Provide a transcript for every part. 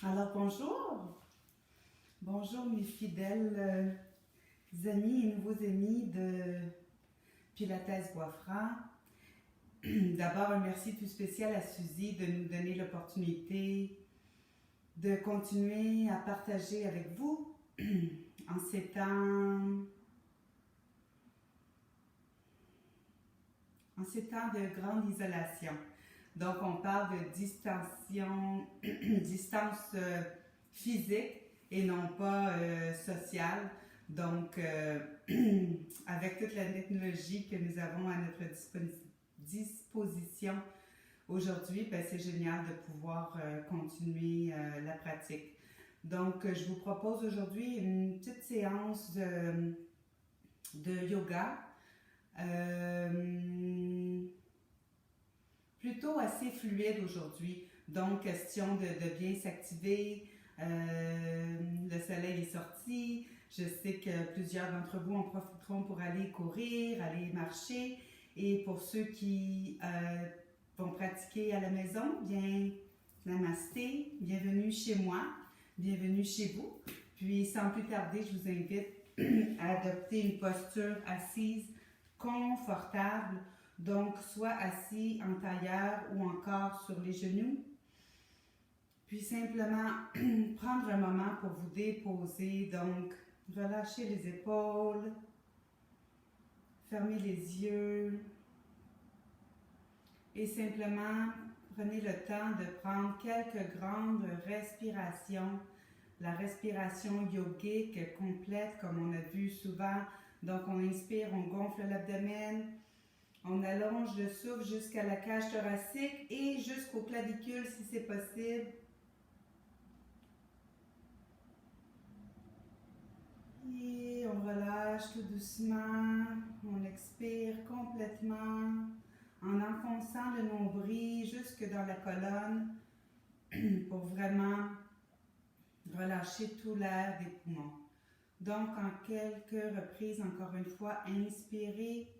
Alors bonjour mes fidèles amis et nouveaux amis de Pilates Bois-Franc. D'abord un merci tout spécial à Suzy de nous donner l'opportunité de continuer à partager avec vous en ces temps de grande isolation. Donc, on parle de distance physique et non pas sociale. Donc, avec toute la technologie que nous avons à notre disposition aujourd'hui, ben, c'est génial de pouvoir continuer la pratique. Donc, je vous propose aujourd'hui une petite séance de yoga. Plutôt assez fluide aujourd'hui. Donc, question de bien s'activer. Le soleil est sorti. Je sais que plusieurs d'entre vous en profiteront pour aller courir, aller marcher. Et pour ceux qui vont pratiquer à la maison, bien, namasté, bienvenue chez moi, bienvenue chez vous. Puis, sans plus tarder, je vous invite à adopter une posture assise confortable. Donc, soit assis en tailleur ou encore sur les genoux. Puis simplement prendre un moment pour vous déposer. Donc, relâchez les épaules. Fermez les yeux. Et simplement, prenez le temps de prendre quelques grandes respirations. La respiration yogique complète, comme on a vu souvent. Donc, on inspire, on gonfle l'abdomen. On allonge le souffle jusqu'à la cage thoracique et jusqu'au clavicule si c'est possible. Et on relâche tout doucement. On expire complètement en enfonçant le nombril jusque dans la colonne pour vraiment relâcher tout l'air des poumons. Donc, en quelques reprises, encore une fois, inspirez.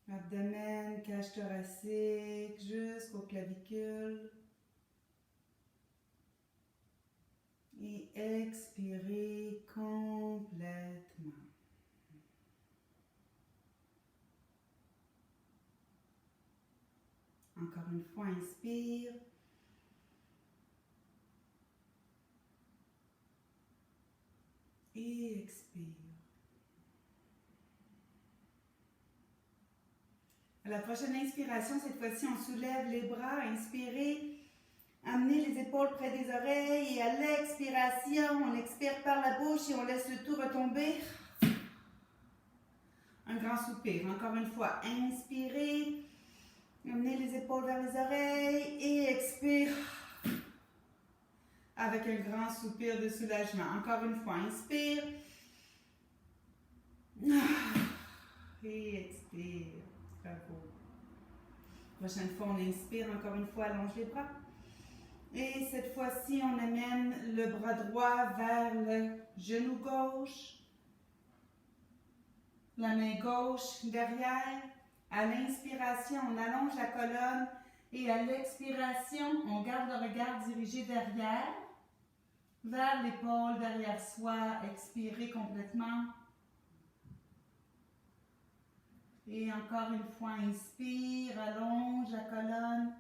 Abdomen, cage thoracique, jusqu'au clavicule. Et expirez complètement. Encore une fois, inspire. Et expire. À la prochaine inspiration, cette fois-ci, on soulève les bras. Inspirez. Amenez les épaules près des oreilles. Et à l'expiration, on expire par la bouche et on laisse le tout retomber. Un grand soupir. Encore une fois, inspirez. Amenez les épaules vers les oreilles. Et expire. Avec un grand soupir de soulagement. Encore une fois, inspire. Et expire. Bravo. Prochaine fois, on inspire. Encore une fois, allonge les bras. Et cette fois-ci, on amène le bras droit vers le genou gauche. La main gauche derrière. À l'inspiration, on allonge la colonne. Et à l'expiration, on garde le regard dirigé derrière. Vers l'épaule, derrière soi. Expirez complètement. Et encore une fois, inspire, allonge la colonne.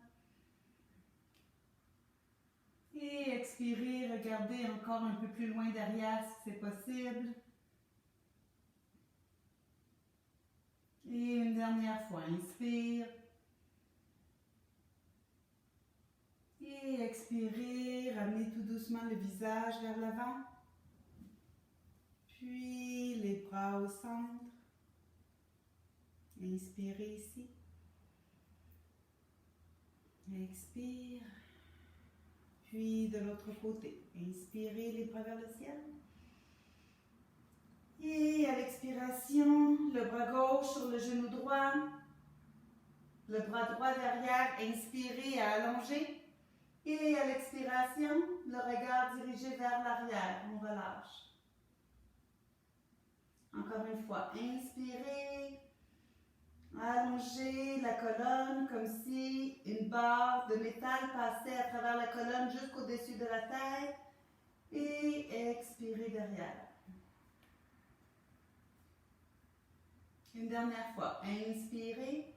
Et expirez, regardez encore un peu plus loin derrière si c'est possible. Et une dernière fois, inspire. Et expirez, ramenez tout doucement le visage vers l'avant. Puis les bras au centre. Inspirez ici. Expire. Puis de l'autre côté, inspirez les bras vers le ciel. Et à l'expiration, le bras gauche sur le genou droit. Le bras droit derrière, inspirez à allonger. Et à l'expiration, le regard dirigé vers l'arrière. On relâche. Encore une fois, inspirez. Allongez la colonne comme si une barre de métal passait à travers la colonne jusqu'au-dessus de la tête. Et expirez derrière. Une dernière fois. Inspirez.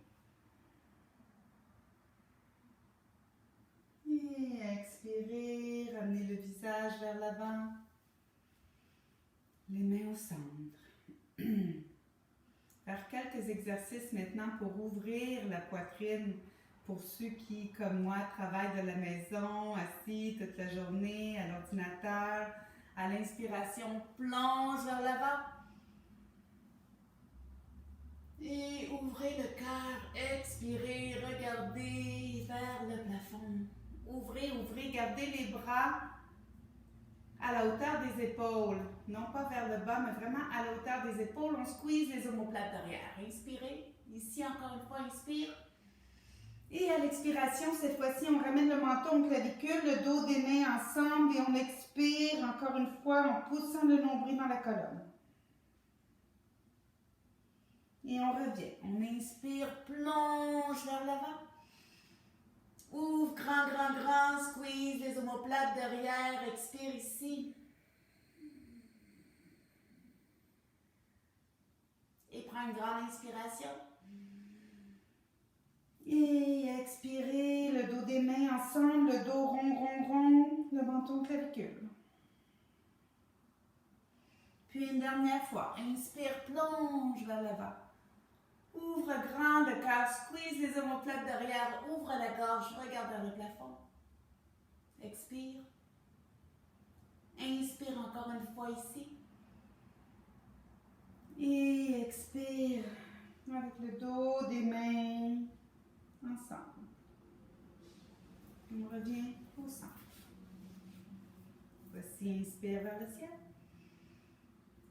Et expirez. Ramenez le visage vers l'avant. Les mains au centre. Faire quelques exercices maintenant pour ouvrir la poitrine pour ceux qui, comme moi, travaillent de la maison, assis toute la journée à l'ordinateur. À l'inspiration, plonge vers l'avant. Et ouvrez le cœur, expirez, regardez vers le plafond. Ouvrez, ouvrez, gardez les bras à la hauteur des épaules. Non pas vers le bas, mais vraiment à la hauteur des épaules. On squeeze les omoplates derrière. Inspirez. Ici, encore une fois, inspire. Et à l'expiration, cette fois-ci, on ramène le menton au clavicule, le dos des mains ensemble et on expire encore une fois en poussant le nombril dans la colonne. Et on revient. On inspire, plonge vers l'avant. Ouvre, grand, grand, grand, squeeze les omoplates derrière, expire ici. Et prends une grande inspiration. Et expirez, le dos des mains ensemble, le dos rond, rond, rond, le menton clavicule. Puis une dernière fois, inspire, plonge vers l'avant. Ouvre grand le cœur, squeeze les omoplates derrière, ouvre la gorge, regarde vers le plafond. Expire. Inspire encore une fois ici. Et expire avec le dos des mains ensemble. On revient au centre. Voici, inspire vers le ciel.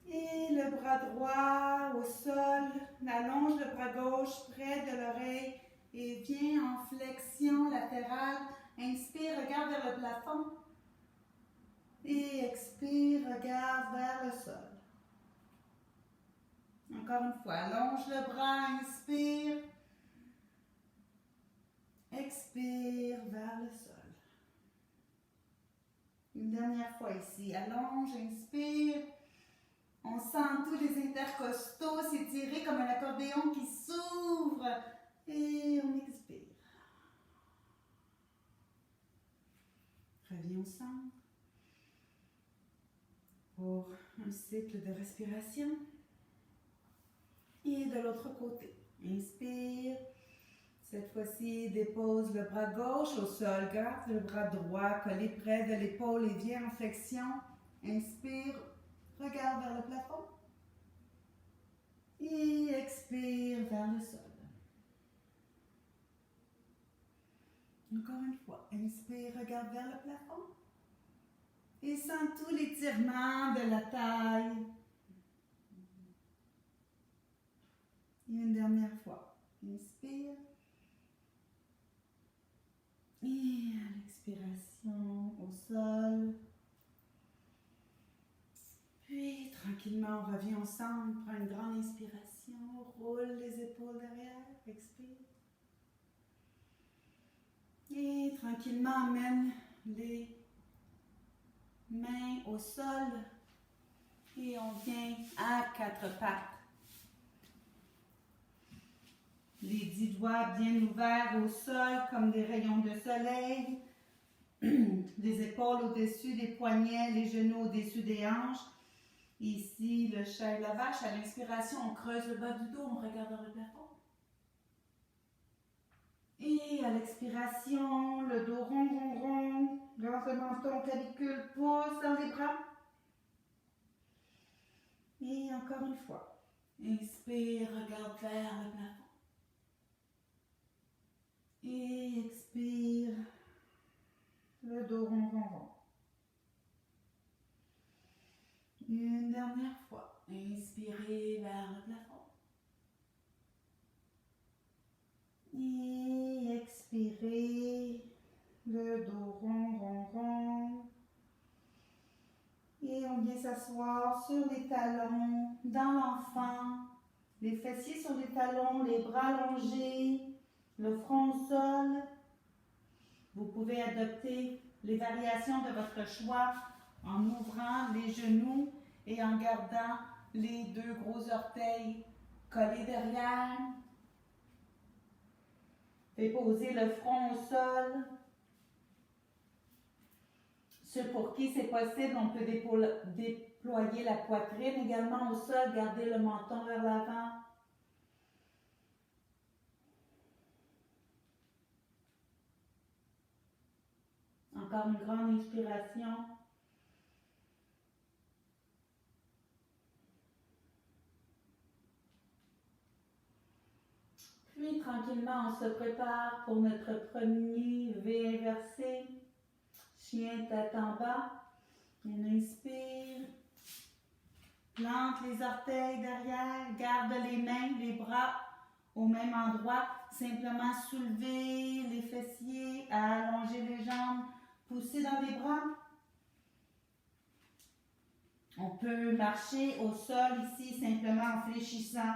Et le bras droit au sol, allonge le bras gauche près de l'oreille et viens en flexion latérale. Inspire, regarde vers le plafond. Et expire, regarde vers le sol. Encore une fois, allonge le bras, inspire. Expire vers le sol. Une dernière fois ici, allonge, inspire. On sent tous les intercostaux s'étirer comme un accordéon qui s'ouvre. Et on expire. Reviens au centre pour un cycle de respiration. Et de l'autre côté, inspire. Cette fois-ci, dépose le bras gauche au sol, garde le bras droit collé près de l'épaule et viens en flexion. Inspire. Regarde vers le plafond. Et expire vers le sol. Encore une fois. Inspire, regarde vers le plafond. Et sens tout l'étirement de la taille. Et une dernière fois. Inspire. Et à l'expiration, au sol. Puis, tranquillement, on revient ensemble, prends une grande inspiration, roule les épaules derrière, expire. Et tranquillement, emmène les mains au sol et on vient à quatre pattes. Les 10 doigts bien ouverts au sol comme des rayons de soleil, les épaules au-dessus des poignets, les genoux au-dessus des hanches. Ici, le chat et la vache, à l'inspiration, on creuse le bas du dos, on regarde dans le plafond. Et à l'expiration, le dos rond, rond, rond, grand le menton, clavicule, pousse dans les bras. Et encore une fois, inspire, regarde vers le plafond. Et expire, le dos rond, rond, rond. Une dernière fois. Inspirez vers le plafond. Et expirez. Le dos rond, rond, rond. Et on vient s'asseoir sur les talons, dans l'enfant. Les fessiers sur les talons, les bras allongés, le front au sol. Vous pouvez adopter les variations de votre choix en ouvrant les genoux et en gardant les deux gros orteils collés derrière. Déposez le front au sol. Ceux pour qui c'est possible, on peut déployer la poitrine également au sol, garder le menton vers l'avant. Encore une grande inspiration. Puis tranquillement, on se prépare pour notre premier V inversé. Chien tête en bas. On inspire. Plante les orteils derrière. Garde les mains, les bras au même endroit. Simplement soulever les fessiers, allonger les jambes, pousser dans les bras. On peut marcher au sol ici simplement en fléchissant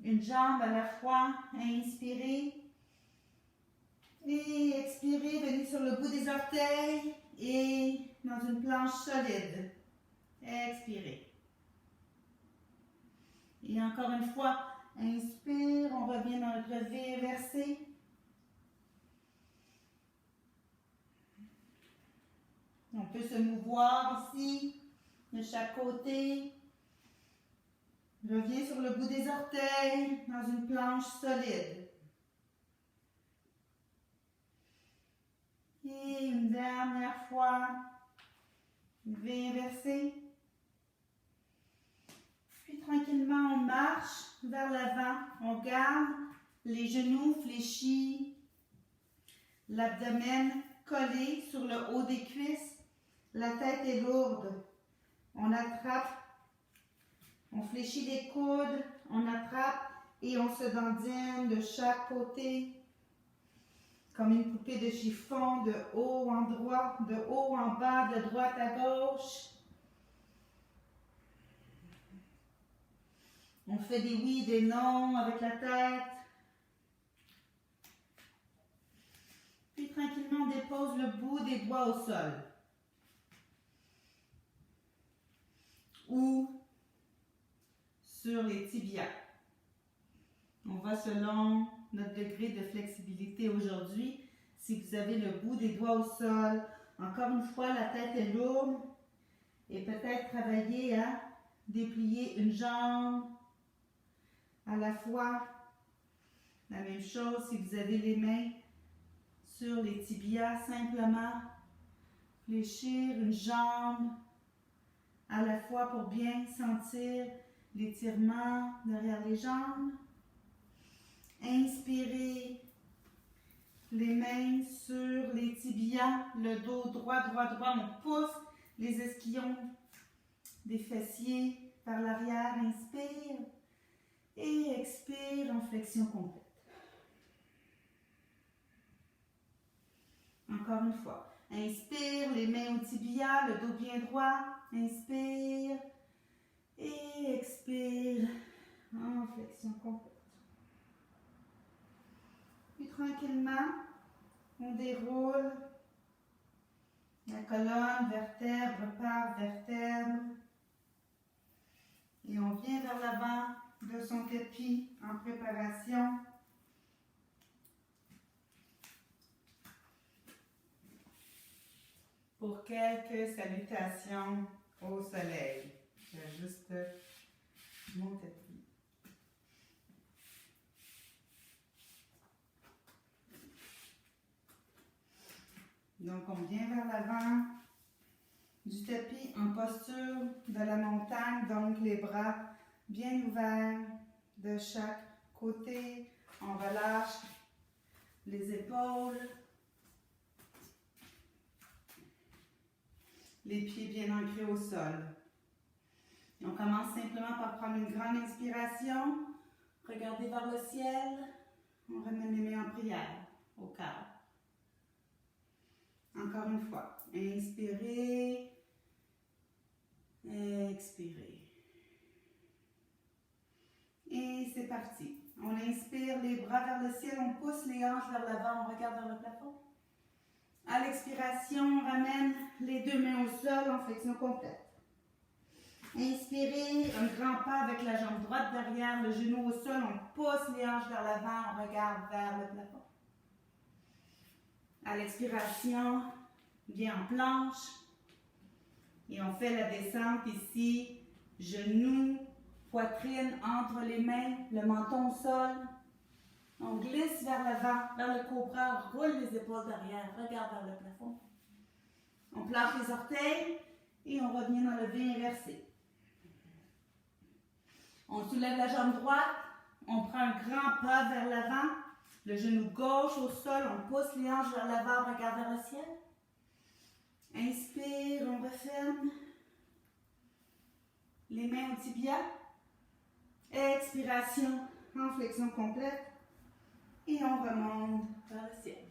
une jambe à la fois. Inspirez. Et expirez, venez sur le bout des orteils et dans une planche solide. Expirez. Et encore une fois, inspire, on revient dans notre V inversé. On peut se mouvoir ici, de chaque côté. Reviens sur le bout des orteils, dans une planche solide. Et une dernière fois, V inversé. Puis tranquillement, on marche vers l'avant. On garde les genoux fléchis, l'abdomen collé sur le haut des cuisses. La tête est lourde. On attrape, on fléchit les coudes, on attrape et on se dandine de chaque côté. Comme une poupée de chiffon, de haut en droit, de haut en bas, de droite à gauche. On fait des oui, des non avec la tête. Puis tranquillement, on dépose le bout des doigts au sol. Ou sur les tibias. On va selon notre degré de flexibilité aujourd'hui. Si vous avez le bout des doigts au sol, encore une fois, la tête est lourde et peut-être travailler à déplier une jambe à la fois. La même chose si vous avez les mains sur les tibias, simplement fléchir une jambe à la fois pour bien sentir l'étirement derrière les jambes. Inspirez, les mains sur les tibias, le dos droit, droit, droit. On pousse les ischions des fessiers par l'arrière. Inspire et expire en flexion complète. Encore une fois. Inspire, les mains au tibia, le dos bien droit. Inspire et expire en flexion complète. Puis tranquillement, on déroule la colonne vertèbre par vertèbre et on vient vers l'avant de son tapis en préparation. Pour quelques salutations au soleil. J'ajuste mon tapis. Donc, on vient vers l'avant du tapis en posture de la montagne. Donc, les bras bien ouverts de chaque côté. On relâche les épaules. Les pieds bien ancrés au sol. Et on commence simplement par prendre une grande inspiration. Regardez vers le ciel. On ramène les mains en prière au cœur. Encore une fois. Inspirez. Expirez. Et c'est parti. On inspire les bras vers le ciel, on pousse les hanches vers l'avant, on regarde vers le plafond. À l'expiration, on ramène les deux mains au sol en flexion complète. Inspirez, un grand pas avec la jambe droite derrière, le genou au sol, on pousse les hanches vers l'avant, on regarde vers le plafond. À l'expiration, bien en planche. Et on fait la descente ici, genoux, poitrine entre les mains, le menton au sol. On glisse vers l'avant, vers le cobra, roule les épaules derrière, regarde vers le plafond. On place les orteils et on revient dans le V inversé. On soulève la jambe droite, on prend un grand pas vers l'avant, le genou gauche au sol, on pousse les hanches vers l'avant, on regarde vers le ciel. Inspire, on referme. Les mains au tibia. Expiration en flexion complète. Et on remonte vers le ciel.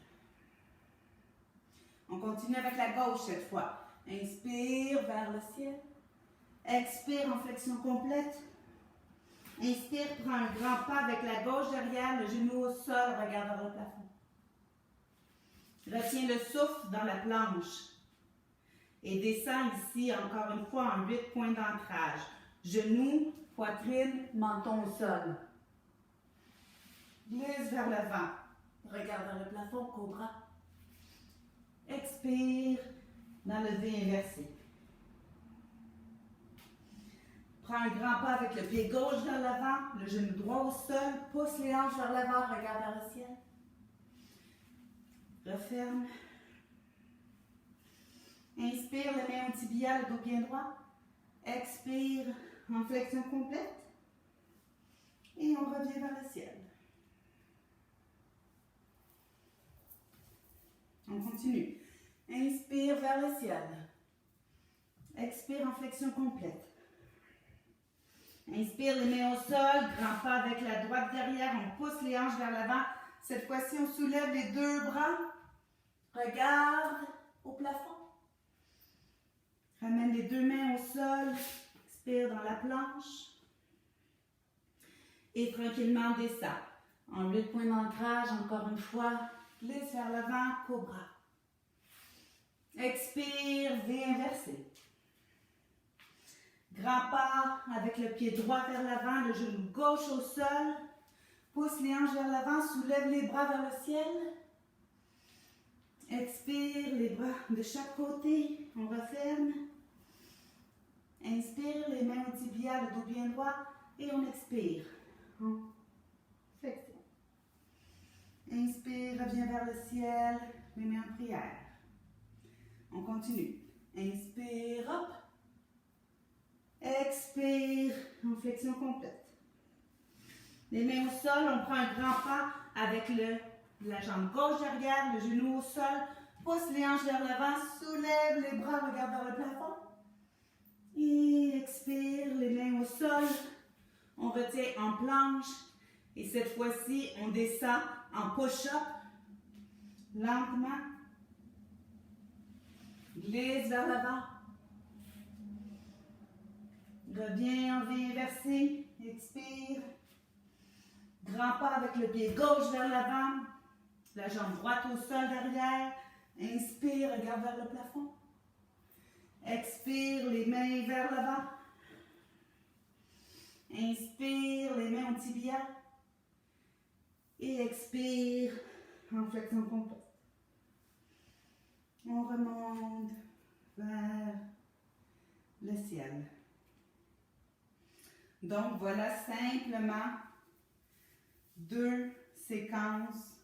On continue avec la gauche cette fois. Inspire vers le ciel. Expire en flexion complète. Inspire, prends un grand pas avec la gauche derrière, le genou au sol, regarde vers le plafond. Retiens le souffle dans la planche. Et descends ici encore une fois en 8 points d'ancrage. Genoux, poitrine, menton au sol. Glisse vers l'avant. Regarde vers le plafond, cobra. Expire dans le V inversé. Prends un grand pas avec le pied gauche vers l'avant, le genou droit au sol, pousse les hanches vers l'avant, regarde vers le ciel. Referme. Inspire, les mains au tibia, le dos bien droit. Expire en flexion complète. Et on revient vers le ciel. On continue. Inspire vers le ciel. Expire en flexion complète. Inspire, les mains au sol, grand pas avec la droite derrière, on pousse les hanches vers l'avant. Cette fois-ci, on soulève les deux bras. Regarde au plafond. Ramène les deux mains au sol. Expire dans la planche. Et tranquillement descend. En 8 points d'ancrage, encore une fois. Glisse vers l'avant, cobra. Expire, V inversé. Grand pas avec le pied droit vers l'avant, le genou gauche au sol. Pousse les hanches vers l'avant, soulève les bras vers le ciel. Expire, les bras de chaque côté, on referme. Inspire, les mains au tibia, le dos bien droit. Et on expire. Flexion. Inspire, reviens vers le ciel, les mains en prière. On continue. Inspire, hop. Expire, en flexion complète. Les mains au sol, on prend un grand pas avec la jambe gauche derrière, le genou au sol. Pousse les hanches vers l'avant, soulève les bras, regarde vers le plafond. Et expire, les mains au sol. On retient en planche. Et cette fois-ci, on descend en push-up. Lentement. Glisse vers l'avant. Reviens en V inversé. Expire. Grand pas avec le pied gauche vers l'avant. La jambe droite au sol derrière. Inspire, regarde vers le plafond. Expire, les mains vers l'avant. Inspire, les mains au tibia. Et expire en flexion complète. On remonte vers le ciel. Donc voilà simplement 2 séquences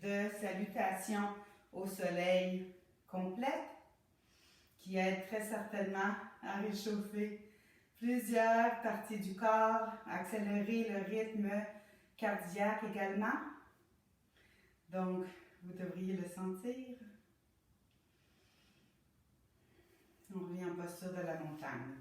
de salutations au soleil complète qui aident très certainement à réchauffer plusieurs parties du corps, accélérer le rythme cardiaque également. Donc, vous devriez le sentir. On revient en posture de la montagne.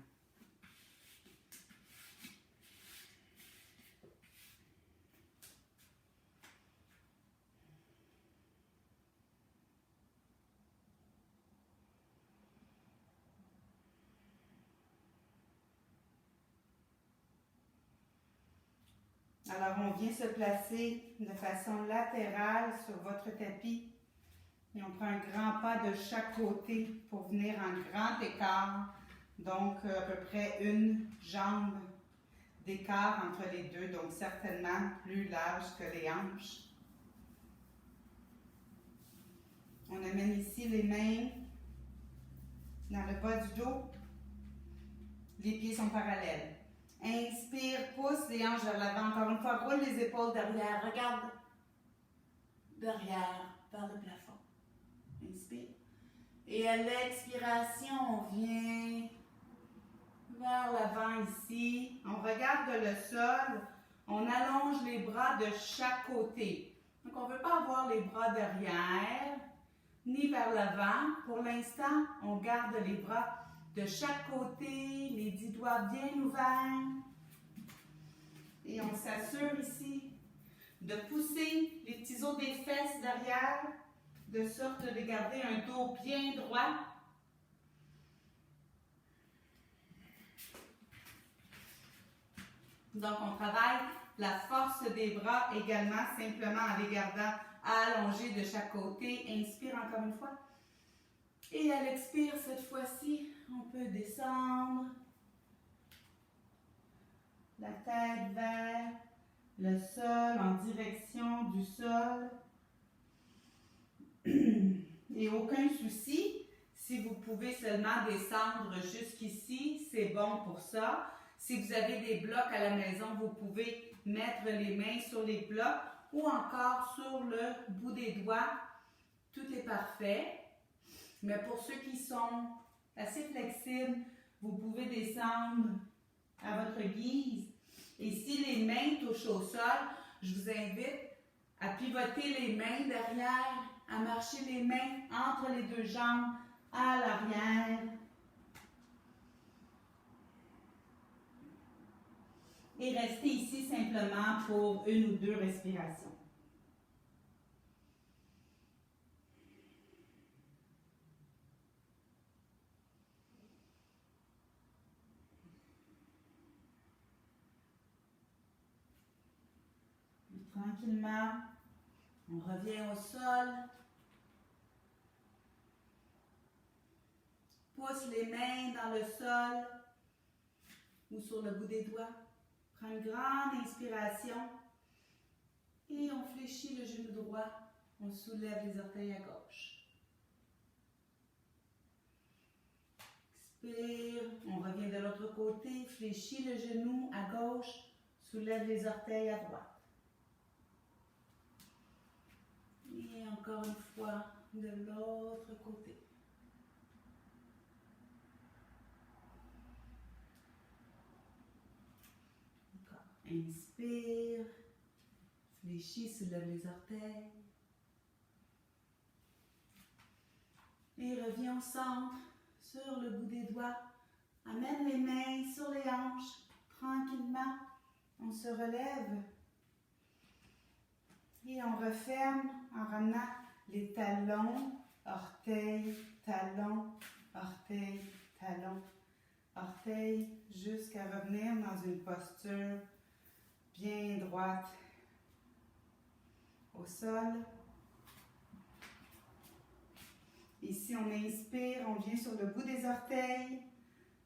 Alors, on vient se placer de façon latérale sur votre tapis et on prend un grand pas de chaque côté pour venir en grand écart. Donc, à peu près une jambe d'écart entre les deux, donc certainement plus large que les hanches. On amène ici les mains dans le bas du dos. Les pieds sont parallèles. Inspire, pousse les hanches vers l'avant. Encore une fois, roule les épaules derrière. Regarde derrière, vers le plafond. Inspire. Et à l'expiration, on vient vers l'avant ici. On regarde le sol. On allonge les bras de chaque côté. Donc, on ne veut pas avoir les bras derrière, ni vers l'avant. Pour l'instant, on garde les bras de chaque côté, les 10 doigts bien ouverts. Et on s'assure ici de pousser les petits os des fesses derrière, de sorte de garder un dos bien droit. Donc, on travaille la force des bras également, simplement en les gardant allongés de chaque côté. Inspire encore une fois. Et à l'expire, cette fois-ci, on peut descendre la tête vers le sol, en direction du sol. Et aucun souci, si vous pouvez seulement descendre jusqu'ici, c'est bon pour ça. Si vous avez des blocs à la maison, vous pouvez mettre les mains sur les blocs ou encore sur le bout des doigts. Tout est parfait. Mais pour ceux qui sont assez flexibles, vous pouvez descendre à votre guise. Et si les mains touchent au sol, je vous invite à pivoter les mains derrière, à marcher les mains entre les deux jambes à l'arrière. Et restez ici simplement pour une ou deux respirations. Tranquillement, on revient au sol. Pousse les mains dans le sol ou sur le bout des doigts. Prends une grande inspiration et on fléchit le genou droit. On soulève les orteils à gauche. Expire, on revient de l'autre côté. Fléchis le genou à gauche. Soulève les orteils à droite. Et encore une fois, de l'autre côté. Encore. Inspire. Fléchis, soulève les orteils. Et reviens au centre, sur le bout des doigts. Amène les mains sur les hanches. Tranquillement, on se relève. Et on referme en ramenant les talons, orteils, talons, orteils, talons, orteils, jusqu'à revenir dans une posture bien droite au sol. Ici, on inspire, on vient sur le bout des orteils,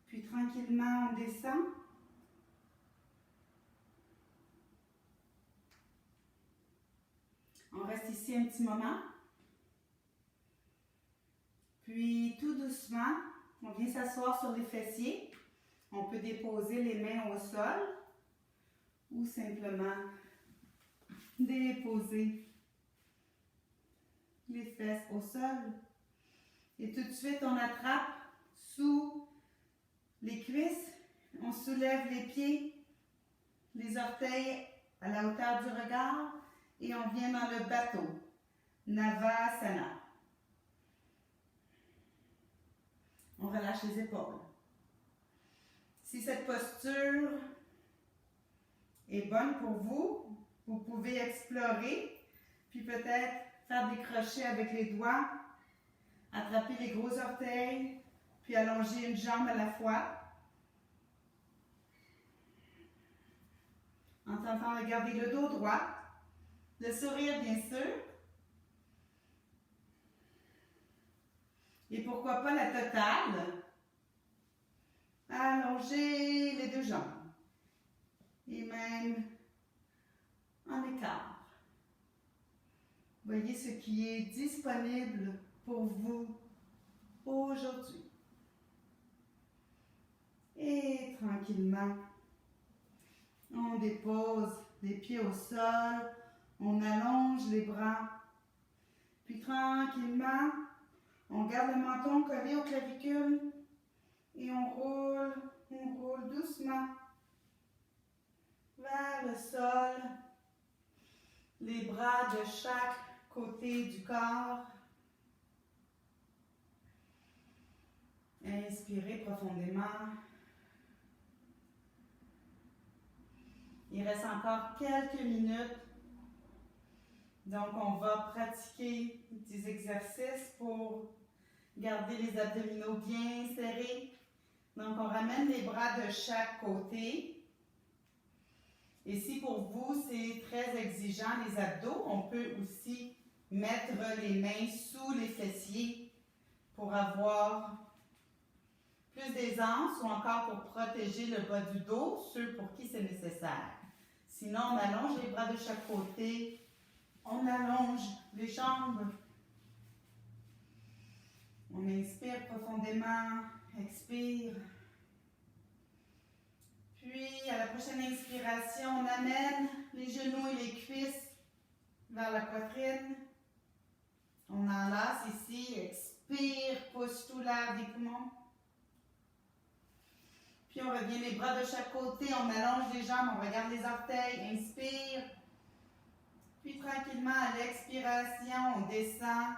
puis tranquillement, on descend. On reste ici un petit moment. Puis, tout doucement, on vient s'asseoir sur les fessiers. On peut déposer les mains au sol ou simplement déposer les fesses au sol. Et tout de suite, on attrape sous les cuisses. On soulève les pieds, les orteils à la hauteur du regard. Et on vient dans le bateau, Navasana. On relâche les épaules. Si cette posture est bonne pour vous, vous pouvez explorer, puis peut-être faire des crochets avec les doigts, attraper les gros orteils, puis allonger une jambe à la fois. en tentant de garder le dos droit, le sourire bien sûr. Et pourquoi pas la totale. Allongez les deux jambes. Et même en écart. Voyez ce qui est disponible pour vous aujourd'hui. Et tranquillement, on dépose les pieds au sol, on allonge les bras. Puis tranquillement, on garde le menton collé au clavicule et on roule doucement vers le sol. Les bras de chaque côté du corps. Inspirez profondément. Il reste encore quelques minutes. Donc, on va pratiquer des exercices pour garder les abdominaux bien serrés. Donc, on ramène les bras de chaque côté. Et si pour vous, c'est très exigeant les abdos, on peut aussi mettre les mains sous les fessiers pour avoir plus d'aisance ou encore pour protéger le bas du dos, ceux pour qui c'est nécessaire. Sinon, on allonge les bras de chaque côté. On allonge les jambes. On inspire profondément, expire. Puis, à la prochaine inspiration, on amène les genoux et les cuisses vers la poitrine. On enlace ici, expire, pousse tout l'air des poumons. Puis, on revient les bras de chaque côté, on allonge les jambes, on regarde les orteils, inspire. Puis tranquillement, à l'expiration, on descend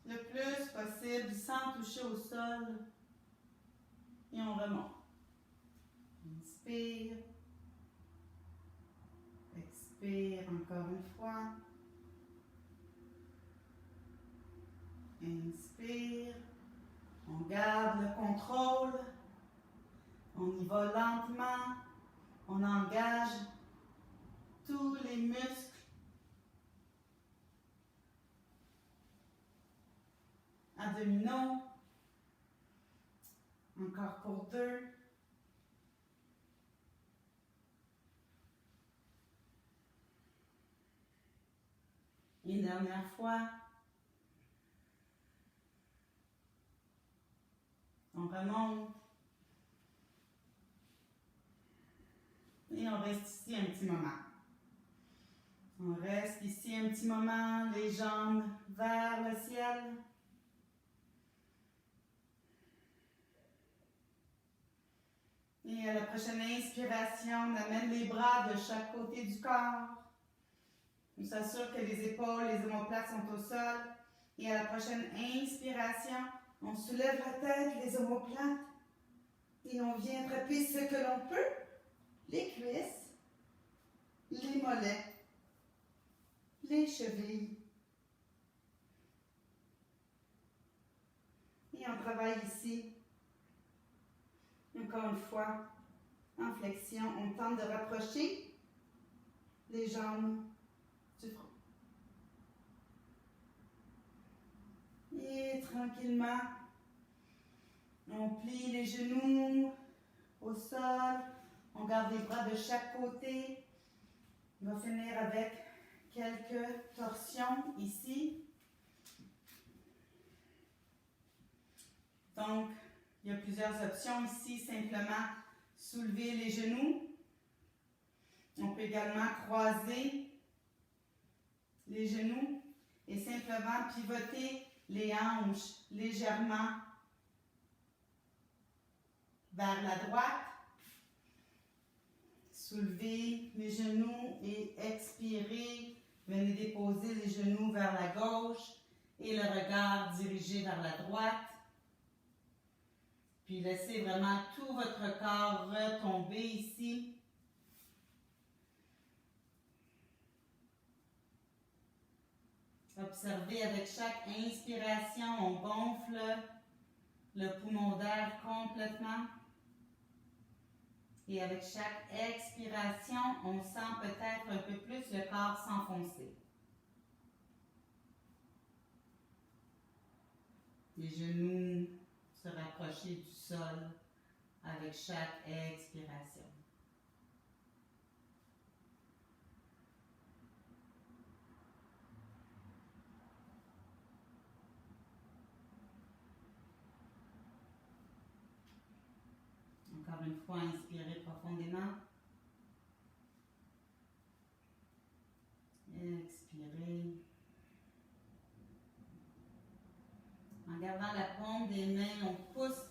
le plus possible sans toucher au sol. Et on remonte. Inspire. Expire encore une fois. Inspire. On garde le contrôle. On y va lentement. On engage tous les muscles. Abdominaux. Encore pour 2. Une dernière fois. On remonte. Et on reste ici un petit moment. On reste ici un petit moment, les jambes vers le ciel. Et à la prochaine inspiration, on amène les bras de chaque côté du corps. On s'assure que les épaules, les omoplates sont au sol. Et à la prochaine inspiration, on soulève la tête, les omoplates. Et on vient attraper ce que l'on peut. Les cuisses, les mollets, les chevilles. Et on travaille ici. Encore une fois, en flexion, on tente de rapprocher les jambes du front. Et tranquillement, on plie les genoux au sol. On garde les bras de chaque côté. On va finir avec quelques torsions ici. Donc, il y a plusieurs options ici. Simplement soulever les genoux. On peut également croiser les genoux et simplement pivoter les hanches légèrement vers la droite. Soulevez les genoux et expirez. Venez déposer les genoux vers la gauche et le regard dirigé vers la droite. Puis laissez vraiment tout votre corps retomber ici. Observez avec chaque inspiration, on gonfle le poumon d'air complètement. Et avec chaque expiration, on sent peut-être un peu plus le corps s'enfoncer. Les genoux se rapprocher du sol avec chaque expiration. Encore une fois, inspirez profondément. Expirez. En gardant la paume des mains, on pousse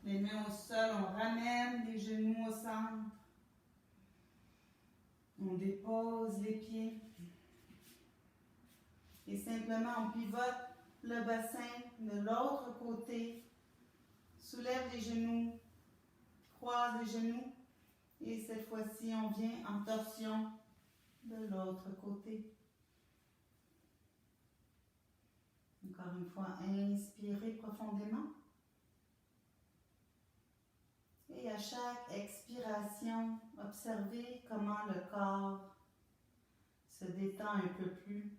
les mains au sol, on ramène les genoux au centre. On dépose les pieds. Et simplement, on pivote le bassin de l'autre côté. Soulève les genoux, croise les genoux. Et cette fois-ci, on vient en torsion de l'autre côté. Encore une fois, inspirez profondément. Et à chaque expiration, observez comment le corps se détend un peu plus.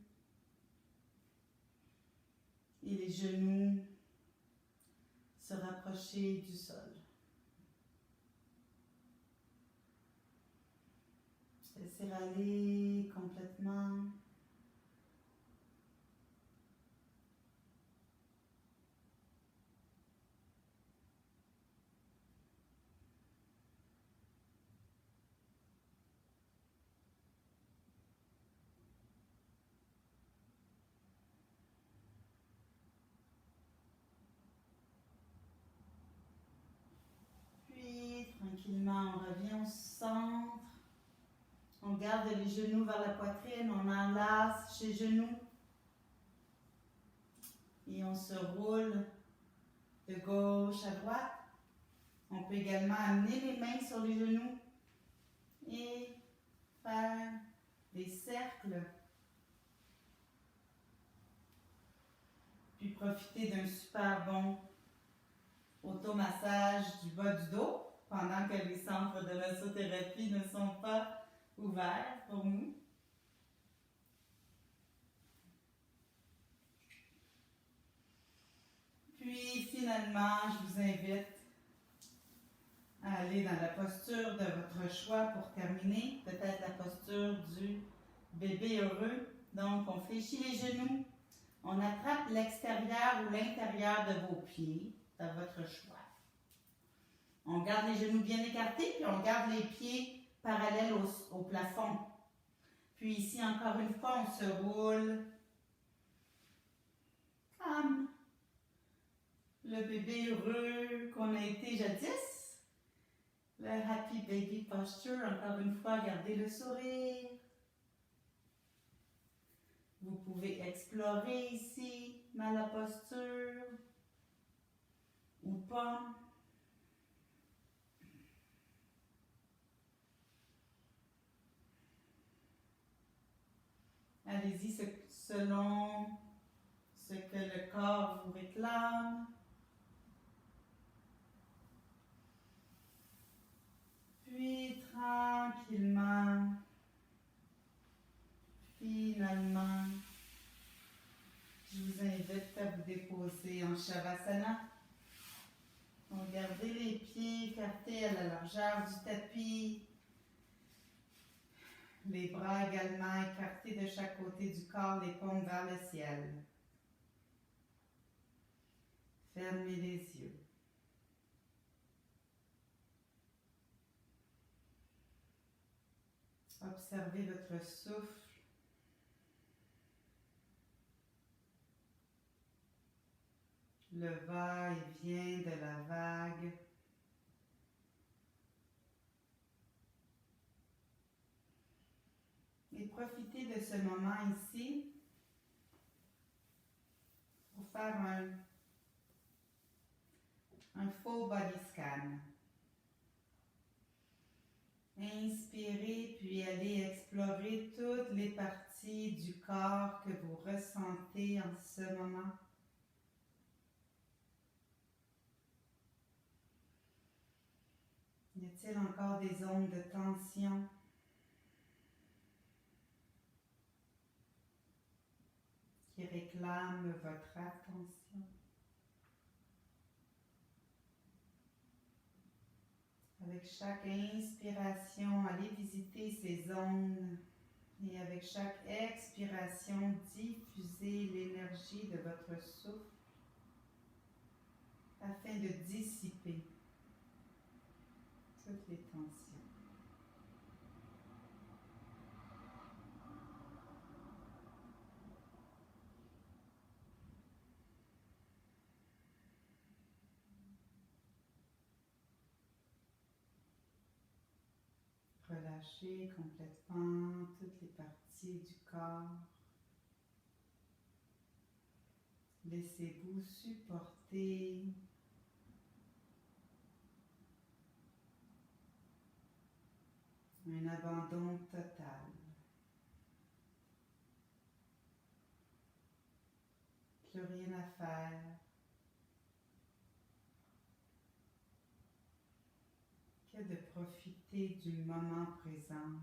Et les genoux se rapprocher du sol. Laissez aller complètement. Tranquillement, on revient au centre. On garde les genoux vers la poitrine, on enlace chez genoux. Et on se roule de gauche à droite. On peut également amener les mains sur les genoux et faire des cercles. Puis profiter d'un super bon automassage du bas du dos pendant que les centres de massothérapie ne sont pas ouverts pour nous. Puis finalement, je vous invite à aller dans la posture de votre choix pour terminer. Peut-être la posture du bébé heureux. Donc, on fléchit les genoux. On attrape l'extérieur ou l'intérieur de vos pieds, à votre choix. On garde les genoux bien écartés, puis on garde les pieds parallèles au plafond. Puis ici, encore une fois, on se roule comme le bébé heureux qu'on a été jadis. Le Happy Baby Posture, encore une fois, gardez le sourire. Vous pouvez explorer ici dans la posture ou pas. Allez-y selon ce que le corps vous réclame. Puis tranquillement, finalement, je vous invite à vous déposer en Shavasana. Donc, gardez les pieds écartés à la largeur du tapis. Les bras également écartés de chaque côté du corps, les paumes vers le ciel. Fermez les yeux. Observez votre souffle. Le va-et-vient de la vague. Et profitez de ce moment ici pour faire un full body scan. Inspirez puis allez explorer toutes les parties du corps que vous ressentez en ce moment. Y a-t-il encore des zones de tension qui réclament votre attention? Avec chaque inspiration, allez visiter ces zones et avec chaque expiration, diffusez l'énergie de votre souffle afin de dissiper toutes les tensions. Relâchez complètement toutes les parties du corps. Laissez-vous supporter un abandon total. Plus rien à faire. Que de profiter du moment présent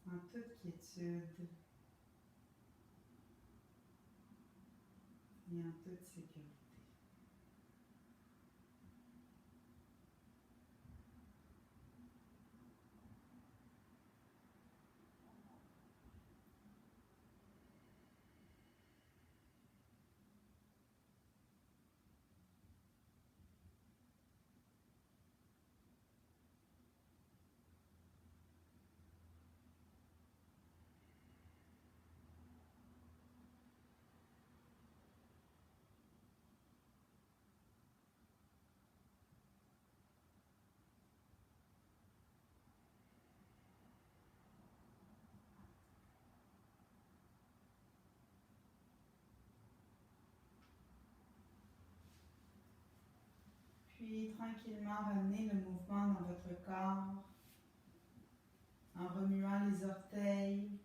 en toute quiétude et en toute sécurité. Puis tranquillement ramenez le mouvement dans votre corps en remuant les orteils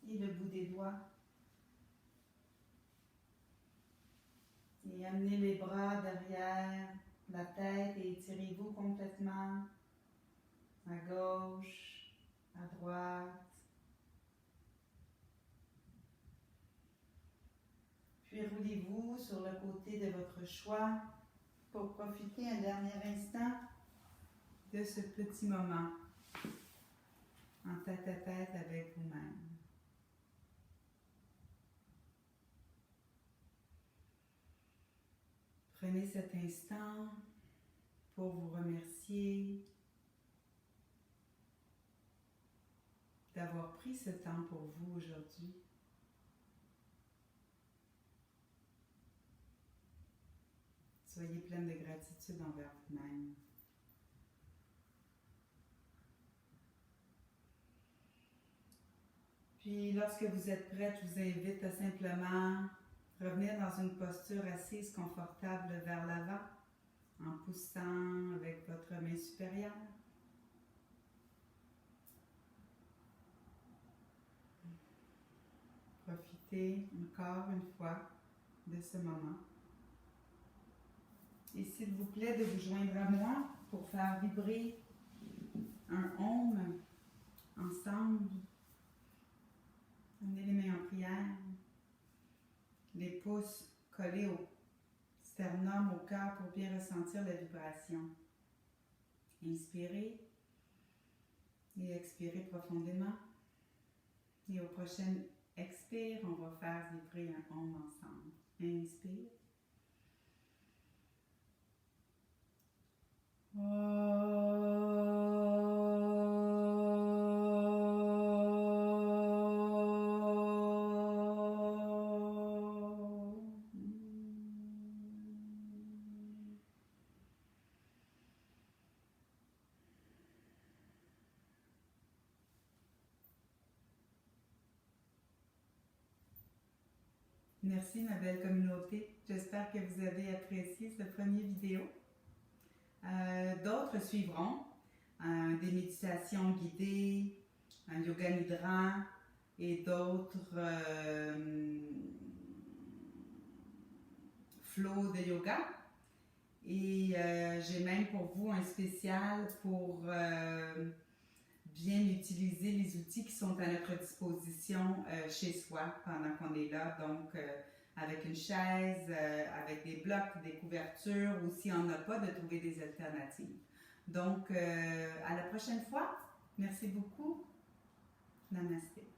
et le bout des doigts. Et amenez les bras derrière la tête et étirez-vous complètement à gauche, à droite. Puis roulez-vous sur le côté de votre choix pour profiter un dernier instant de ce petit moment en tête-à-tête avec vous-même. Prenez cet instant pour vous remercier d'avoir pris ce temps pour vous aujourd'hui. Soyez pleine de gratitude envers vous-même. Puis lorsque vous êtes prête, je vous invite à simplement revenir dans une posture assise confortable vers l'avant en poussant avec votre main supérieure. Profitez encore une fois de ce moment. Et s'il vous plaît de vous joindre à moi pour faire vibrer un Om ensemble. Amenez les mains en prière. Les pouces collés au sternum, au cœur pour bien ressentir la vibration. Inspirez et expirez profondément. Et au prochain expire, on va faire vibrer un Om ensemble. Inspire. Merci ma belle communauté. J'espère que vous avez apprécié cette première vidéo. D'autres suivront, des méditations guidées, un yoga nidra et d'autres flows de yoga. Et j'ai même pour vous un spécial pour bien utiliser les outils qui sont à notre disposition chez soi pendant qu'on est là. Donc, avec une chaise, avec des blocs, des couvertures, ou si on n'a pas, de trouver des alternatives. Donc, à la prochaine fois. Merci beaucoup. Namasté.